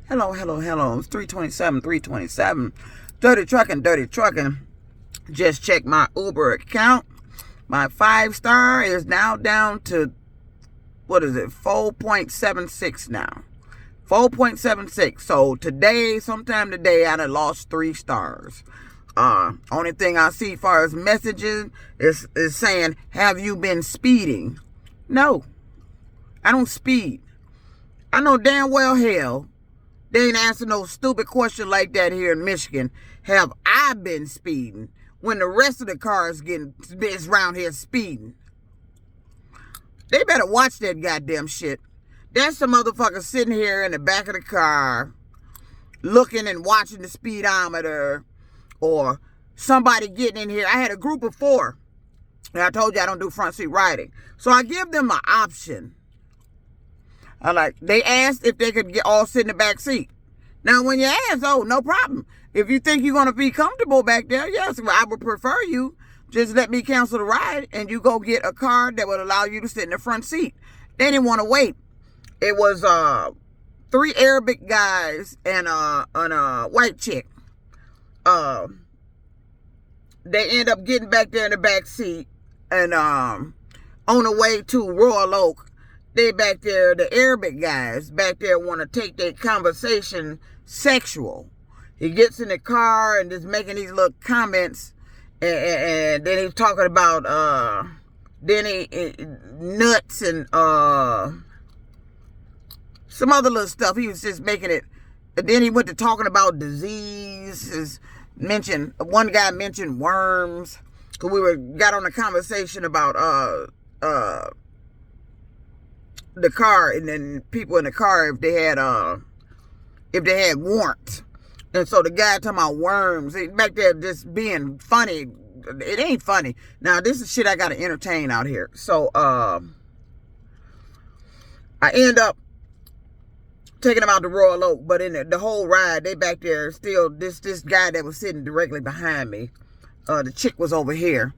Hello, hello, hello. It's 327, 327. Dirty trucking, dirty trucking. Just checked my Uber account. My 5-star is now down to, what is it, 4.76 now. 4.76. So today, sometime today, I done lost 3 stars. Only thing I see as far as messages is saying, have you been speeding? No, I don't speed. I know damn well hell they ain't answer no stupid question like that here in Michigan. Have I been speeding when the rest of the cars is around here speeding? They better watch that goddamn shit. That's the motherfucker sitting here in the back of the car looking and watching the speedometer, or somebody getting in here. I had a group of 4. And I told you I don't do front seat riding. So I give them an option. They asked if they could all sit in the back seat. Now, when you ask, oh, no problem. If you think you're going to be comfortable back there, yes, I would prefer you. Just let me cancel the ride and you go get a car that would allow you to sit in the front seat. They didn't want to wait. It was 3 Arabic guys and a white chick. They end up getting back there in the back seat, and on the way to Royal Oak, they back there, the Arabic guys back there want to take their conversation sexual. He gets in the car and just making these little comments, and then he's talking about nuts and some other little stuff. He was just making it. And then he went to talking about disease. One guy mentioned worms. Cause we got on a conversation about the car, and then people in the car if they had warrants. And so the guy talking about worms, he back there just being funny. It ain't funny. Now this is shit I gotta entertain out here. So I end up taking them out to Royal Oak, but in the whole ride, they back there still, this guy that was sitting directly behind me, the chick was over here,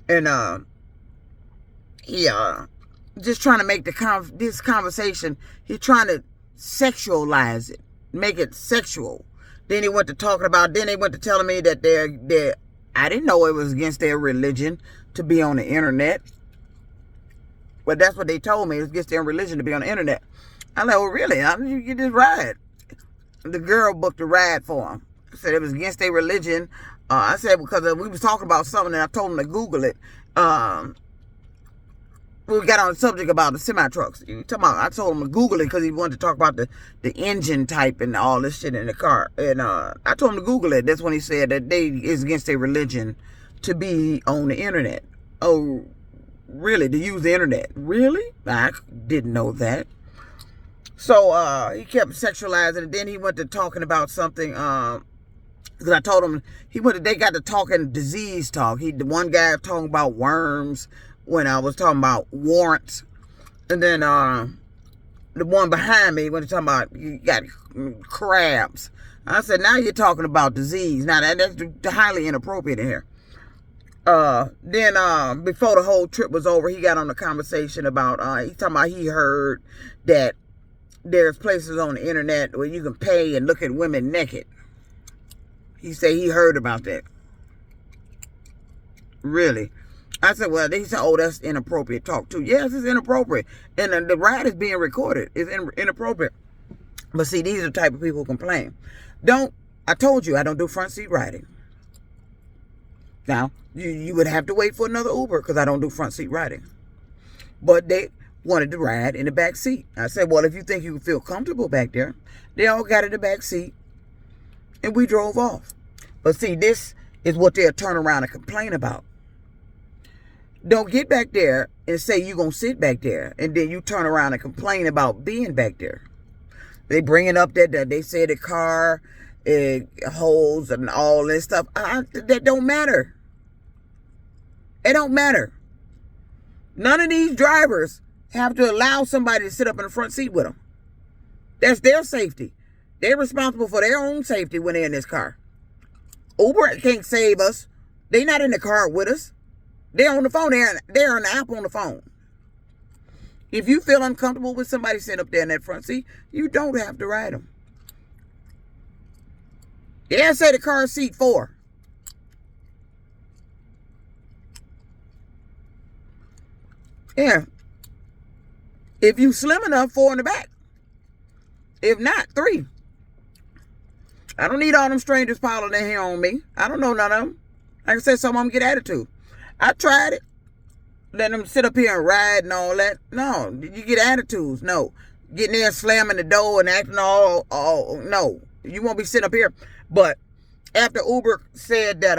and he just trying to make this conversation, he trying to sexualize it, make it sexual. Then they went to telling me that I didn't know it was against their religion to be on the internet. But that's what they told me, it was against their religion to be on the internet. I'm like, well, really? How did you get this ride? The girl booked a ride for him. Said it was against their religion. I said, because we was talking about something, and I told him to Google it. We got on the subject about the semi-trucks. I told him to Google it because he wanted to talk about the engine type and all this shit in the car. And I told him to Google it. That's when he said that it's against their religion to be on the internet. Oh, really? To use the internet? Really? I didn't know that. So he kept sexualizing, and then he went to talking about something. Because I told him they got to talking disease talk. The one guy talking about worms when I was talking about warrants, and then the one behind me when talking about you got crabs. I said, now you're talking about disease. Now that's highly inappropriate in here. Then before the whole trip was over, he got on the conversation about he's talking about he heard that there's places on the internet where you can pay and look at women naked. He said he heard about that. Really? I said, well, he said, oh, that's inappropriate talk too. Yes, it's inappropriate. And the ride is being recorded. It's inappropriate. But see, these are the type of people who complain. I told you I don't do front seat riding. Now, you would have to wait for another Uber because I don't do front seat riding. But they wanted to ride in the back seat. I said, well, if you think you feel comfortable back there, they all got in the back seat and we drove off. But see, this is what they'll turn around and complain about. Don't get back there and say you're going to sit back there and then you turn around and complain about being back there. They bringing up that they say the car holds and all this stuff. That don't matter. It don't matter. None of these drivers have to allow somebody to sit up in the front seat with them. That's their safety. They're responsible for their own safety when they're in this car. Uber can't save us. They're not in the car with us. They're on the phone. They're on the app on the phone. If you feel uncomfortable with somebody sitting up there in that front seat, you don't have to ride them. Yeah, say the car seat 4. Yeah. If you slim enough, 4 in the back. If not, 3. I don't need all them strangers piling their hair on me. I don't know none of them. Like I said, some of them get attitude. I tried it. Let them sit up here and ride and all that. No, you get attitudes. No. Getting there and slamming the door and acting all no. You won't be sitting up here. But after Uber said that,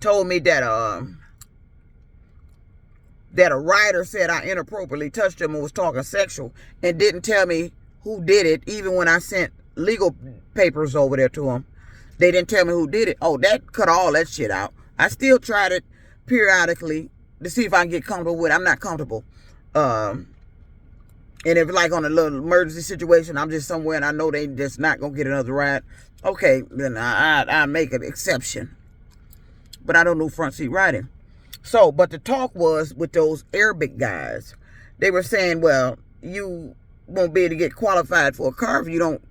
told me that, that a rider said I inappropriately touched him and was talking sexual and didn't tell me who did it, even when I sent legal papers over there to him. They didn't tell me who did it. Oh, that cut all that shit out. I still tried it periodically to see if I can get comfortable with it. I'm not comfortable. And if like on a little emergency situation, I'm just somewhere and I know they just not going to get another ride, okay, then I make an exception. But I don't do front seat riding. So, but the talk was with those Arabic guys. They were saying, well, you won't be able to get qualified for a car if you don't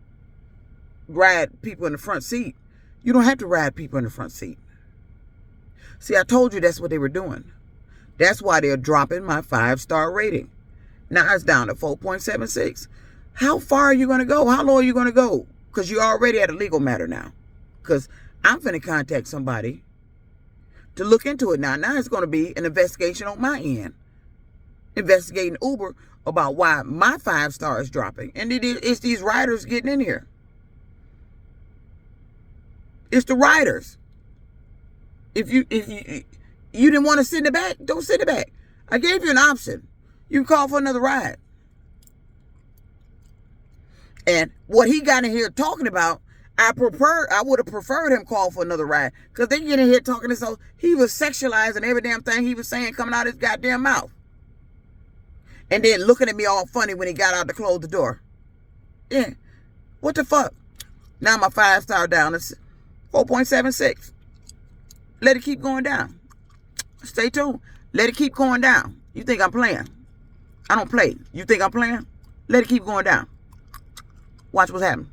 ride people in the front seat. You don't have to ride people in the front seat. See, I told you that's what they were doing. That's why they're dropping my 5-star rating. Now it's down to 4.76. How far are you going to go? How low are you going to go? Because you're already at a legal matter now. Because I'm finna contact somebody to look into it now. Now it's going to be an investigation on my end. Investigating Uber about why my 5-star is dropping. And it's these riders getting in here. It's the riders. If you didn't want to sit in the back, don't sit in the back. I gave you an option. You can call for another ride. And what he got in here talking about, I would have preferred him call for another ride. Because they get in here talking this whole, he was sexualizing every damn thing he was saying coming out of his goddamn mouth. And then looking at me all funny when he got out to close the door. Yeah. What the fuck? Now my 5-star down. It's 4.76. Let it keep going down. Stay tuned. Let it keep going down. You think I'm playing? I don't play. You think I'm playing? Let it keep going down. Watch what's happening.